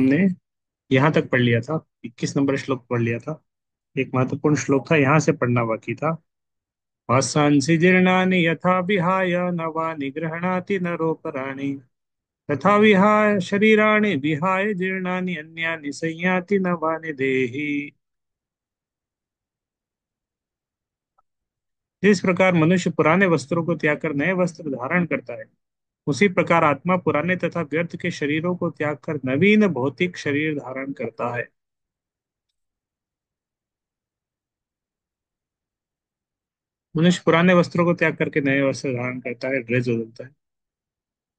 हमने यहाँ तक पढ़ लिया था, 21 नंबर श्लोक पढ़ लिया था। एक महत्वपूर्ण श्लोक था, यहाँ से पढ़ना बाकी था। वासांसि जीर्णानि यथा विहाय नवानि गृह्णाति नरोपराणि तथा विहाय शरीराणि विहाय जीर्णानि अन्यानि संयाति नवानि देहि। जिस प्रकार मनुष्य पुराने वस्त्रों को त्याग कर नए वस्त्र धारण करता है, उसी प्रकार आत्मा पुराने तथा व्यर्थ के शरीरों को त्याग कर नवीन भौतिक शरीर धारण करता है। मनुष्य पुराने वस्त्रों को त्याग करके नए वस्त्र धारण करता है, ड्रेस बदलता है।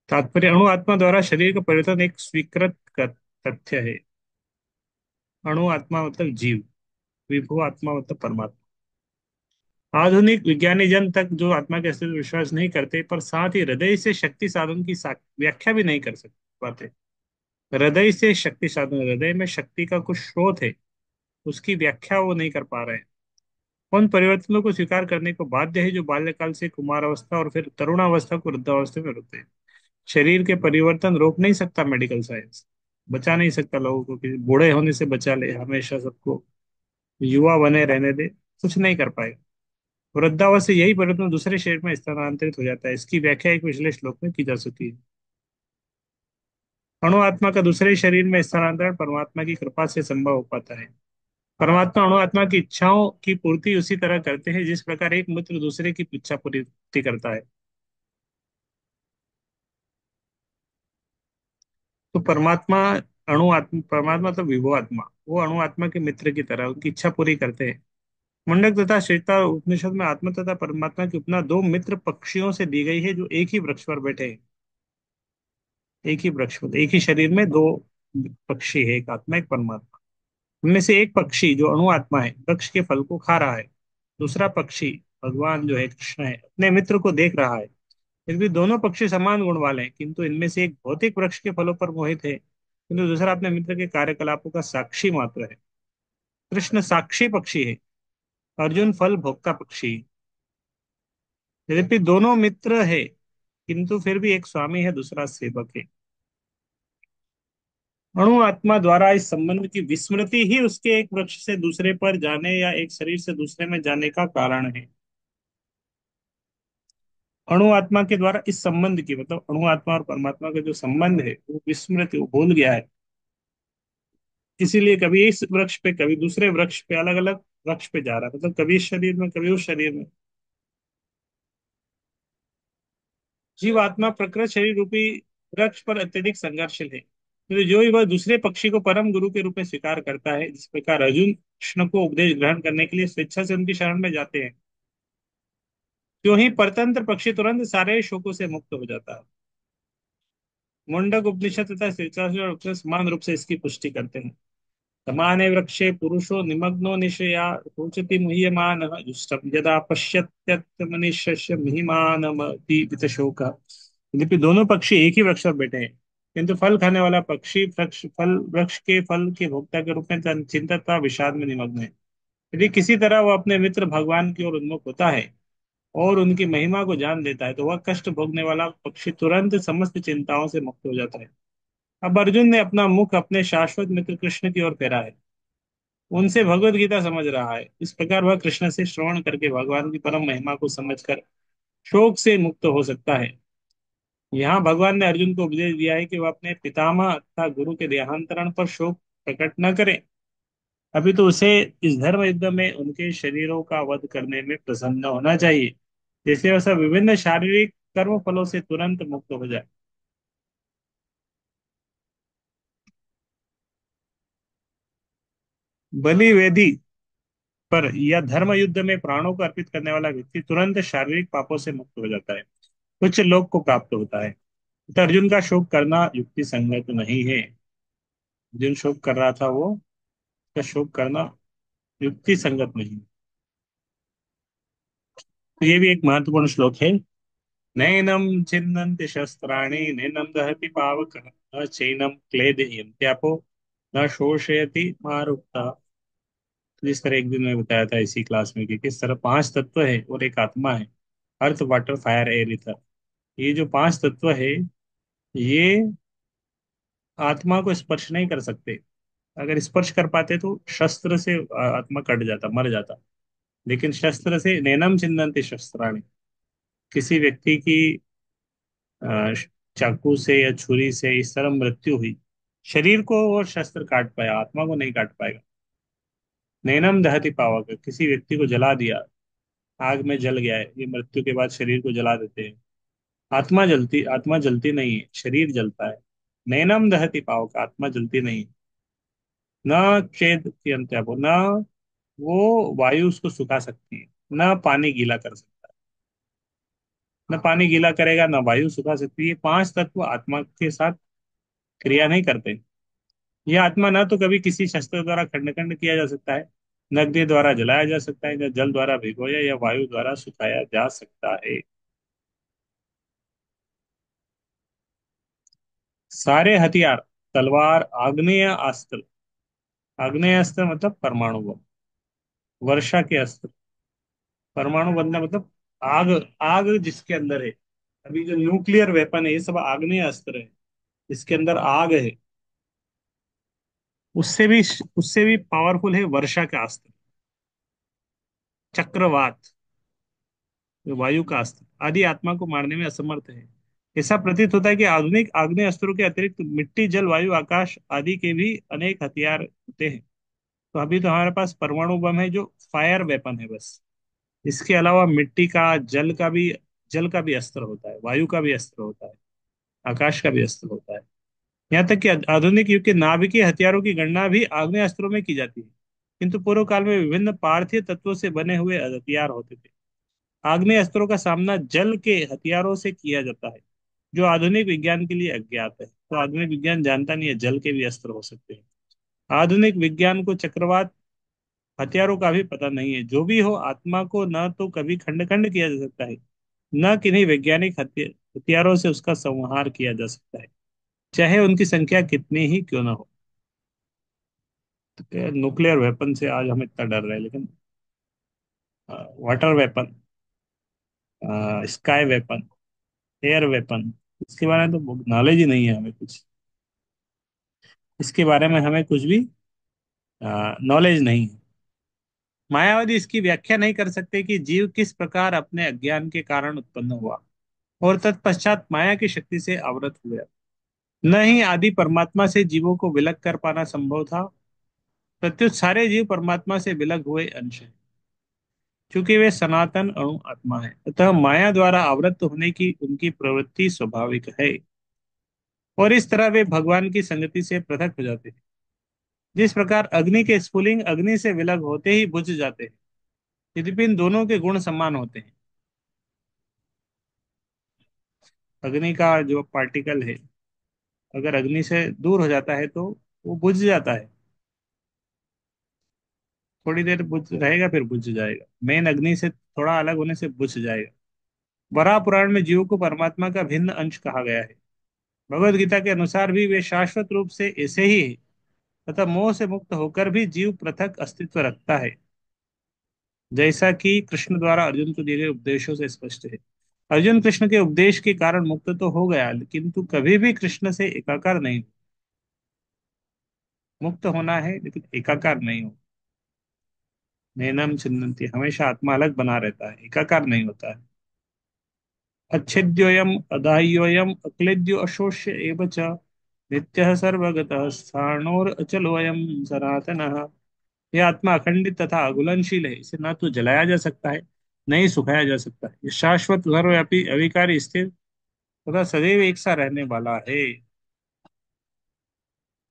तात्पर्य, अणु आत्मा द्वारा शरीर का परिवर्तन एक स्वीकृत तथ्य है। अणु आत्मा मतलब जीव, विभु आत्मा मतलब परमात्मा। आधुनिक विज्ञानी जन तक जो आत्मा के अस्तित्व विश्वास नहीं करते, पर साथ ही हृदय से शक्ति साधन की व्याख्या भी नहीं कर सकते पाते। हृदय से शक्ति साधन, हृदय में शक्ति का कुछ स्रोत है, उसकी व्याख्या वो नहीं कर पा रहे हैं। उन परिवर्तनों को स्वीकार करने को बाध्य है जो बाल्यकाल से कुमारावस्था और फिर तरुणावस्था को वृद्धावस्था में रुकते हैं। शरीर के परिवर्तन रोक नहीं सकता मेडिकल साइंस, बचा नहीं सकता लोगों को कि बूढ़े होने से बचा ले, हमेशा सबको युवा बने रहने दे, कुछ नहीं कर पाएगा। वृद्धावस्था यही परिवर्तन दूसरे शरीर में स्थानांतरित हो जाता है। इसकी व्याख्या एक पिछले श्लोक में की जा चुकी है। अणु आत्मा का दूसरे शरीर में स्थानांतरण परमात्मा की कृपा से संभव हो पाता है। परमात्मा अणु आत्मा की इच्छाओं की पूर्ति उसी तरह करते हैं जिस प्रकार एक मित्र दूसरे की इच्छा पूर्ति करता है। तो परमात्मा तो विभु आत्मा, वो अणु आत्मा के मित्र की तरह उनकी इच्छा पूरी करते हैं। मुंडक तथा श्वेता उपनिषद में आत्मा तथा परमात्मा की उपमा दो मित्र पक्षियों से दी गई है जो एक ही वृक्ष पर बैठे हैं। एक ही वृक्ष पर, एक ही शरीर में दो पक्षी है, एक आत्मा एक परमात्मा। उनमें से एक पक्षी जो अणु आत्मा है वृक्ष के फल को खा रहा है, दूसरा पक्षी भगवान जो है कृष्ण है अपने मित्र को देख रहा है। फिर भी दोनों पक्षी समान गुण वाले हैं, किंतु इनमें से एक भौतिक वृक्ष के फलों पर मोहित है, किंतु दूसरा अपने मित्र के कार्यकलापों का साक्षी मात्र है। कृष्ण साक्षी पक्षी है, अर्जुन फल भोक्ता पक्षी है। यद्यपि दोनों मित्र है, किंतु फिर भी एक स्वामी है दूसरा सेवक है। अणु आत्मा द्वारा इस संबंध की विस्मृति ही उसके एक वृक्ष से दूसरे पर जाने या एक शरीर से दूसरे में जाने का कारण है। अणु आत्मा के द्वारा इस संबंध की मतलब अणु आत्मा और परमात्मा का जो संबंध है वो विस्मृति, वो भूल गया है। इसीलिए कभी इस वृक्ष पे कभी दूसरे वृक्ष पे, अलग अलग वृक्ष पे जा रहा है, मतलब कभी इस शरीर में कभी उस शरीर में। जीव आत्मा प्रकृत शरीर रूपी वृक्ष पर अत्यधिक संघर्षशील है, तो जो ही वह दूसरे पक्षी को परम गुरु के रूप में स्वीकार करता है, जिस प्रकार अर्जुन कृष्ण को उपदेश ग्रहण करने के लिए स्वेच्छा से उनकी शरण में जाते हैं, त्यों ही परतंत्र पक्षी तुरंत सारे शोकों से मुक्त हो जाता है। मुंडक उपनिषद तथा श्वेताश्व उपनिषद समान रूप से इसकी पुष्टि करते हैं। समाने वृक्षे पुरुषो निमग्नो निशया रोचति मुह्यमानः जुष्टं यदा पश्यत्यत्मनिशस्य महिमानमतीत शोक। यद्यपि दोनों पक्षी एक ही वृक्ष पर बैठे हैं, किंतु फल खाने वाला पक्षी वृक्ष के फल के भोक्ता के रूप में चिंतता विषाद में निमग्न है। यदि किसी तरह वह अपने मित्र भगवान की ओर उन्मुख होता है और उनकी महिमा को जान लेता है, तो वह कष्ट भोगने वाला पक्षी तुरंत समस्त चिंताओं से मुक्त हो जाता है। अब अर्जुन ने अपना मुख अपने शाश्वत मित्र कृष्ण की ओर फेरा है, उनसे भगवत गीता समझ रहा है। इस प्रकार वह कृष्ण से श्रवण करके भगवान की परम महिमा को समझकर शोक से मुक्त हो सकता है। यहाँ भगवान ने अर्जुन को उपदेश दिया है कि वह अपने पितामह तथा गुरु के देहांतरण पर शोक प्रकट न करे, अभी तो उसे इस धर्म युद्ध में उनके शरीरों का वध करने में प्रसन्न होना चाहिए, जैसे वह सब विभिन्न शारीरिक कर्म फलों से तुरंत मुक्त हो जाए। बलि वेदी पर या धर्म युद्ध में प्राणों को अर्पित करने वाला व्यक्ति तुरंत शारीरिक पापों से मुक्त हो जाता है, उच्च लोक को प्राप्त होता है। तो अर्जुन का शोक करना युक्ति संगत नहीं है। अर्जुन शोक कर रहा था, वो का शोक करना युक्ति संगत नहीं। तो ये भी एक महत्वपूर्ण श्लोक है। नैनम छिन्नन्ति शस्त्राणि नैनम दहति पावकः न चैनम क्लेदयन्त्यापो न शोषयति मारुक्ता। जिस तरह एक दिन मैं बताया था इसी क्लास में कि किस तरह पांच तत्व है और एक आत्मा है, earth water fire air ether. ये जो पांच तत्व है, ये आत्मा को स्पर्श नहीं कर सकते। अगर स्पर्श कर पाते तो शस्त्र से आत्मा कट जाता, मर जाता। लेकिन शस्त्र से नैनम छिन्दन्ति शस्त्राणि, किसी व्यक्ति की अ, चाकू से या छुरी से इस तरह मृत्यु हुई, शरीर को वो शस्त्र काट पाया, आत्मा को नहीं काट पाएगा। नैनम दहति पावक, किसी व्यक्ति को जला दिया, आग में जल गया है, ये मृत्यु के बाद शरीर को जला देते हैं। आत्मा जलती नहीं है, शरीर जलता है। नैनम दहति पावक, आत्मा जलती नहीं है। न चेद वो न, वो वायु उसको सुखा सकती है, न पानी गीला कर सकता है। न पानी गीला करेगा, न वायु सुखा सकती है। पांच तत्व आत्मा के साथ क्रिया नहीं करते। यह आत्मा न तो कभी किसी शस्त्र द्वारा खंड खंड किया जा सकता है, न अग्नि द्वारा जलाया जा सकता है, न जल द्वारा भिगोया या वायु द्वारा सुखाया जा सकता है। सारे हथियार, तलवार, आग्नेय अस्त्र, आग्नेय अस्त्र मतलब परमाणु बम, वर्षा के अस्त्र, परमाणु बनना मतलब आग, आग जिसके अंदर है। अभी जो न्यूक्लियर वेपन है ये सब आग्नेय अस्त्र है, इसके अंदर आग है। उससे भी उससे भी पावरफुल है वर्षा का अस्त्र, चक्रवात, जो वायु का अस्त्र आदि आत्मा को मारने में असमर्थ है। ऐसा प्रतीत होता है कि आधुनिक आग्नेय अस्त्रों के अतिरिक्त मिट्टी, जल, वायु, आकाश आदि के भी अनेक हथियार होते हैं। तो अभी तो हमारे पास परमाणु बम है जो फायर वेपन है बस। इसके अलावा मिट्टी का, जल का भी अस्त्र होता है, वायु का भी अस्त्र होता है, आकाश का भी अस्त्र होता है। यहाँ तक कि आधुनिक युग के नाभिकीय हथियारों की गणना भी आग्नेय अस्त्रों में की जाती है। किंतु पूर्व काल में विभिन्न पार्थिव तत्वों से बने हुए हथियार होते थे। आग्नेय अस्त्रों का सामना जल के हथियारों से किया जाता है, जो आधुनिक विज्ञान के लिए अज्ञात है। तो आधुनिक विज्ञान जानता नहीं है जल के भी अस्त्र हो सकते हैं। आधुनिक विज्ञान को चक्रवात हथियारों का भी पता नहीं है। जो भी हो, आत्मा को न तो कभी खंड खंड किया जा सकता है, न किन्हीं वैज्ञानिक हथियारों से उसका संहार किया जा सकता है, चाहे उनकी संख्या कितनी ही क्यों ना हो। तो न्यूक्लियर वेपन से आज हम इतना डर रहे हैं, लेकिन water weapon, sky weapon, air weapon, इसके बारे में तो नॉलेज ही नहीं है हमें कुछ। इसके बारे में हमें कुछ भी नॉलेज नहीं है। मायावादी इसकी व्याख्या नहीं कर सकते कि जीव किस प्रकार अपने अज्ञान के कारण उत्पन्न हुआ और तत्पश्चात माया की शक्ति से आवृत हुआ। न ही आदि परमात्मा से जीवों को विलग कर पाना संभव था, प्रत्युत सारे जीव परमात्मा से विलग हुए अंश हैं, क्योंकि वे सनातन अणु आत्मा है। अतः माया द्वारा आवृत होने की उनकी प्रवृत्ति स्वाभाविक है, और इस तरह वे भगवान की संगति से पृथक हो जाते हैं। जिस प्रकार अग्नि के स्फुलिंग अग्नि से विलग होते ही बुझ जाते हैं, यद्यपि इन दोनों के गुण समान होते हैं। अग्नि का जो पार्टिकल है, अगर अग्नि से दूर हो जाता है तो वो बुझ जाता है, थोड़ी देर बुझ रहेगा फिर बुझ जाएगा, मेन अग्नि से थोड़ा अलग होने से बुझ जाएगा। वराह पुराण में जीव को परमात्मा का भिन्न अंश कहा गया है। भगवत गीता के अनुसार भी वे शाश्वत रूप से ऐसे ही है। तथा मोह से मुक्त होकर भी जीव पृथक अस्तित्व रखता है, जैसा कि कृष्ण द्वारा अर्जुन को दिए गए उपदेशों से स्पष्ट है। अर्जुन कृष्ण के उपदेश के कारण मुक्त तो हो गया, किंतु कभी भी कृष्ण से एकाकार नहीं। मुक्त होना है लेकिन एकाकार नहीं हो। नैनम छिन्दन्ति, हमेशा आत्मा अलग बना रहता है, एकाकार नहीं होता है। अच्छेद्योयम अदाह्योयम अक्लेद्यो अशोष्य एव च नित्यः सर्वगतः स्थाणोर अचलोयम सनातनः। यह आत्मा अखंडित तथा अघुलनशील है, इसे ना तो जलाया जा सकता है, न ही सुखाया जा सकता है। ये शाश्वत, सर्वव्यापी, अविकारी, स्थिर तथा सदैव एक सा रहने वाला है।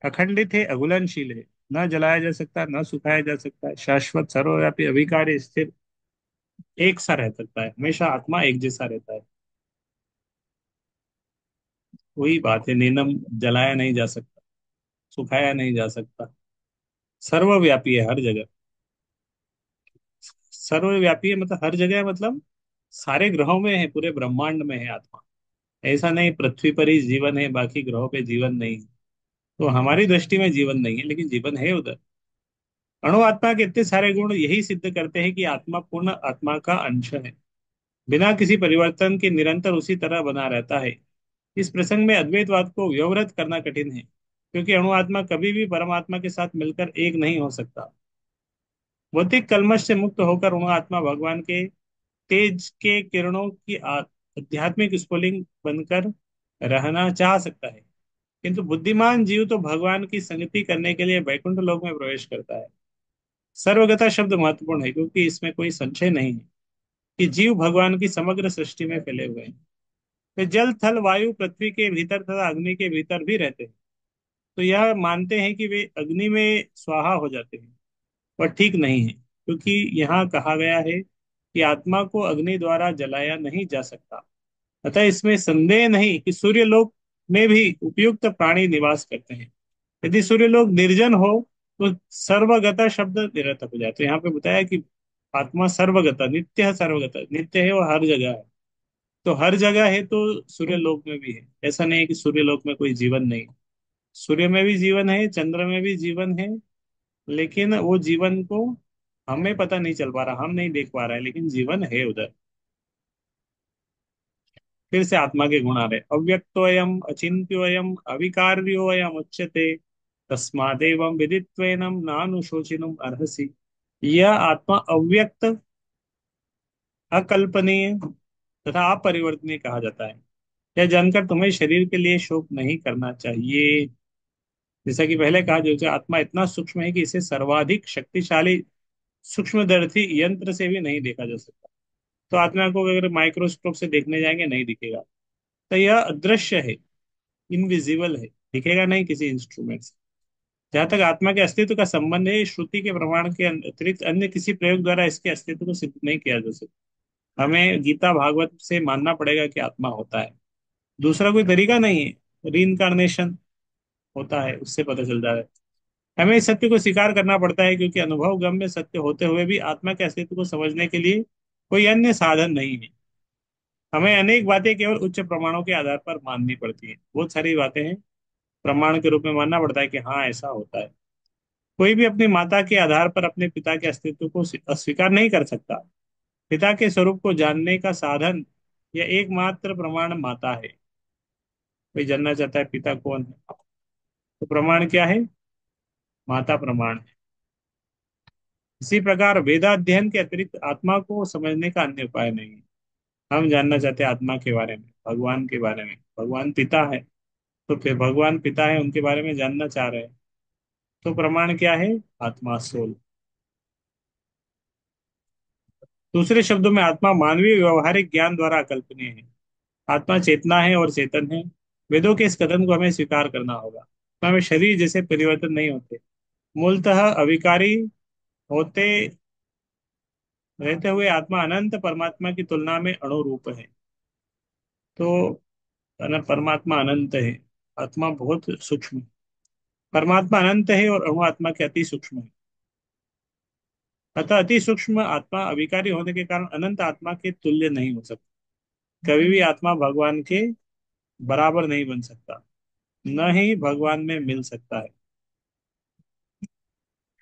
अखंडित है, अघुलनशील है, न जलाया जा सकता, न सुखाया जा सकता है, शाश्वत, सर्वव्यापी, अविकारी, स्थिर, एक सा रह सकता है। हमेशा आत्मा एक जैसा रहता है। वही बात है, नीलम जलाया नहीं जा सकता, सुखाया नहीं जा सकता, सर्वव्यापी है हर जगह। सर्वव्यापी है मतलब हर जगह है, मतलब सारे ग्रहों में है, पूरे ब्रह्मांड में है आत्मा। ऐसा नहीं पृथ्वी पर ही जीवन है, बाकी ग्रहों पे जीवन नहीं है। तो हमारी दृष्टि में जीवन नहीं है, लेकिन जीवन है उधर। अणु आत्मा के इतने सारे गुण यही सिद्ध करते हैं कि आत्मा पूर्ण आत्मा का अंश है, बिना किसी परिवर्तन के निरंतर उसी तरह बना रहता है। इस प्रसंग में अद्वैतवाद को व्यवरत करना कठिन है। क्योंकि अणु आत्मा कभी भी परमात्मा के साथ मिलकर एक नहीं हो सकता। भौतिक कल्मश से मुक्त होकर अणु आत्मा भगवान के तेज के किरणों की आध्यात्मिक स्फुलिंग बनकर रहना चाह सकता है। किंतु बुद्धिमान जीव तो भगवान की संगति करने के लिए वैकुंठ लोक में प्रवेश करता है। सर्वगता शब्द महत्वपूर्ण है, क्योंकि इसमें कोई संशय नहीं है कि जीव भगवान की समग्र सृष्टि में फैले हुए हैं। वे जल थल वायु पृथ्वी के भीतर तथा अग्नि के भीतर भी रहते हैं। तो यह मानते हैं कि वे अग्नि में स्वाहा हो जाते हैं, वह ठीक नहीं है, क्योंकि यहाँ कहा गया है कि आत्मा को अग्नि द्वारा जलाया नहीं जा सकता। अतः इसमें संदेह नहीं कि सूर्यलोक में भी उपयुक्त प्राणी निवास करते हैं। यदि सूर्यलोक निर्जन हो तो सर्वगता शब्द निरर्थक हो जाए। तो यहाँ पे बताया कि आत्मा सर्वगता, नित्य है, सर्वगता नित्य है, और हर जगह है। तो हर जगह है तो सूर्यलोक में भी है। ऐसा नहीं है कि सूर्यलोक में कोई जीवन नहीं है। सूर्य में भी जीवन है, चंद्र में भी जीवन है, लेकिन वो जीवन को हमें पता नहीं चल पा रहा, हम नहीं देख पा रहे हैं, लेकिन जीवन है उधर। फिर से आत्मा के गुण आ रहे, अव्यक्तोयम अचिंत्योयम अविकार्योयम उच्यते तस्मादेवं विदित्वेनम नानुशोचिनुम अर्हसि। यह आत्मा अव्यक्त, अकल्पनीय तथा अपरिवर्तनीय कहा जाता है। यह जानकर तुम्हें शरीर के लिए शोक नहीं करना चाहिए। जैसा कि पहले कहा, जो आत्मा इतना सूक्ष्म है कि इसे सर्वाधिक शक्तिशाली सूक्ष्मदर्शी यंत्र से भी नहीं देखा जा सकता। तो आत्मा को अगर माइक्रोस्कोप से देखने जाएंगे नहीं दिखेगा। तो यह अदृश्य है, इनविजिबल है, दिखेगा नहीं किसी इंस्ट्रूमेंट से। जहां तक आत्मा के अस्तित्व का संबंध है, श्रुति के प्रमाण के अतिरिक्त अन्य किसी प्रयोग द्वारा इसके अस्तित्व को सिद्ध नहीं किया जा सकता। हमें गीता भागवत से मानना पड़ेगा कि आत्मा होता है, दूसरा कोई तरीका नहीं है। रीइंकारनेशन होता है, उससे पता चलता है। हमें इस सत्य को स्वीकार करना पड़ता है, क्योंकि अनुभव गम्य सत्य होते हुए भी आत्मा के अस्तित्व को समझने के लिए कोई अन्य साधन नहीं है। हमें अनेक बातें केवल उच्च प्रमाणों के आधार पर माननी पड़ती है। बहुत सारी बातें हैं, प्रमाण के रूप में मानना पड़ता है कि हाँ ऐसा होता है। कोई भी अपनी माता के आधार पर अपने पिता के अस्तित्व को अस्वीकार नहीं कर सकता। पिता के स्वरूप को जानने का साधन या एकमात्र प्रमाण माता है। कोई जानना चाहता है पिता कौन है, तो प्रमाण क्या है? माता प्रमाण है। इसी प्रकार वेदाध्ययन के अतिरिक्त आत्मा को समझने का अन्य उपाय नहीं है। हम जानना चाहते हैं आत्मा के बारे में, भगवान के बारे में। भगवान पिता है, तो फिर भगवान पिता है उनके बारे में जानना चाह रहे हैं। तो प्रमाण क्या है? आत्मा, सोल। दूसरे शब्दों में आत्मा मानवीय व्यवहारिक ज्ञान द्वारा अकल्पनीय है। आत्मा चेतना है और चेतन है। वेदों के इस कथन को हमें स्वीकार करना होगा। तो हमें शरीर जैसे परिवर्तन नहीं होते, मूलतः अविकारी होते रहते हुए आत्मा अनंत परमात्मा की तुलना में अणुरूप है। तो परमात्मा अनंत है, आत्मा बहुत सूक्ष्म है। परमात्मा अनंत है और अणु आत्मा के अति सूक्ष्म है। अतः अति सूक्ष्म आत्मा अविकारी होने के कारण अनंत आत्मा के तुल्य नहीं हो सकता। कभी भी आत्मा भगवान के बराबर नहीं बन सकता, न ही भगवान में मिल सकता है।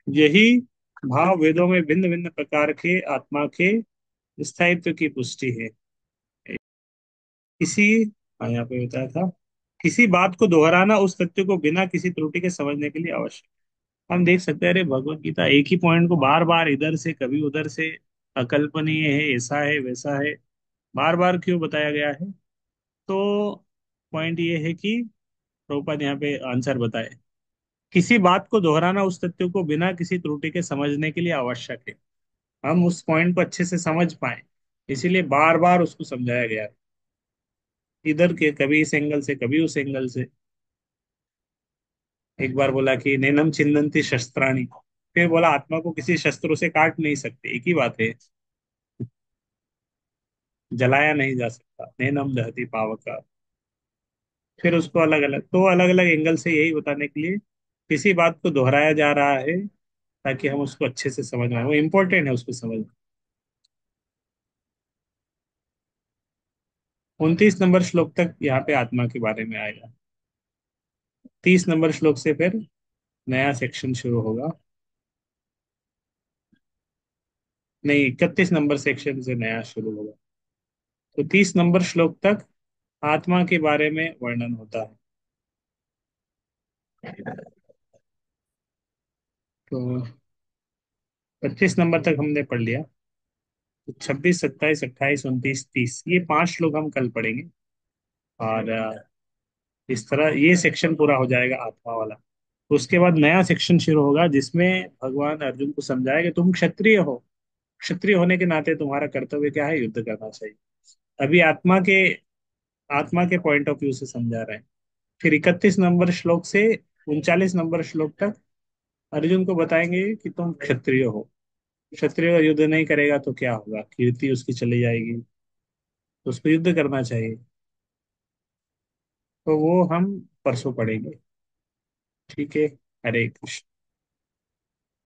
यही भाव वेदों में भिन्न भिन्न प्रकार के आत्मा के स्थायित्व की पुष्टि है। इसी, हाँ यहाँ पे बताया था, किसी बात को दोहराना उस सत्य को बिना किसी त्रुटि के समझने के लिए आवश्यक। हम देख सकते हैं, अरे भगवत गीता एक ही पॉइंट को बार बार इधर से कभी उधर से, अकल्पनीय है, ऐसा है वैसा है, बार बार क्यों बताया गया है? तो पॉइंट ये है कि प्रभुपाद यहाँ पे आंसर बताए, किसी बात को दोहराना उस तथ्य को बिना किसी त्रुटि के समझने के लिए आवश्यक है। हम उस पॉइंट को अच्छे से समझ पाए, इसीलिए बार बार उसको समझाया गया है। इधर के कभी इस एंगल से कभी उस एंगल से। एक बार बोला कि नैनम छिन्दन्ति शस्त्राणि, फिर बोला आत्मा को किसी शस्त्रों से काट नहीं सकते, एक ही बात है। जलाया नहीं जा सकता, नैनम दहति पावका। फिर उसको अलग अलग, तो अलग अलग एंगल से यही बताने के लिए किसी बात को दोहराया जा रहा है, ताकि हम उसको अच्छे से समझ पाए। वो इम्पोर्टेंट है उसको समझना। 29 नंबर श्लोक तक यहाँ पे आत्मा के बारे में आएगा। 30 नंबर श्लोक से फिर नया सेक्शन शुरू होगा। नहीं, 31 नंबर सेक्शन से नया शुरू होगा। तो 30 नंबर श्लोक तक आत्मा के बारे में वर्णन होता है। तो 25 नंबर तक हमने पढ़ लिया। तो 26, 27, 28, 29, 30, ये 5 श्लोक हम कल पढ़ेंगे। और इस तरह ये सेक्शन पूरा हो जाएगा आत्मा वाला। तो उसके बाद नया सेक्शन शुरू होगा जिसमें भगवान अर्जुन को समझाएगा कि तुम क्षत्रिय हो। क्षत्रिय होने के नाते तुम्हारा कर्तव्य क्या है, युद्ध करना चाहिए। अभी आत्मा के पॉइंट ऑफ व्यू से समझा रहे हैं। फिर 31 नंबर श्लोक से 39 नंबर श्लोक तक अर्जुन को बताएंगे कि तुम क्षत्रिय हो। क्षत्रिय का युद्ध नहीं करेगा तो क्या होगा, कीर्ति उसकी चली जाएगी। तो उसको युद्ध करना चाहिए। तो वो हम परसों पढ़ेंगे। ठीक है। हरे कृष्ण।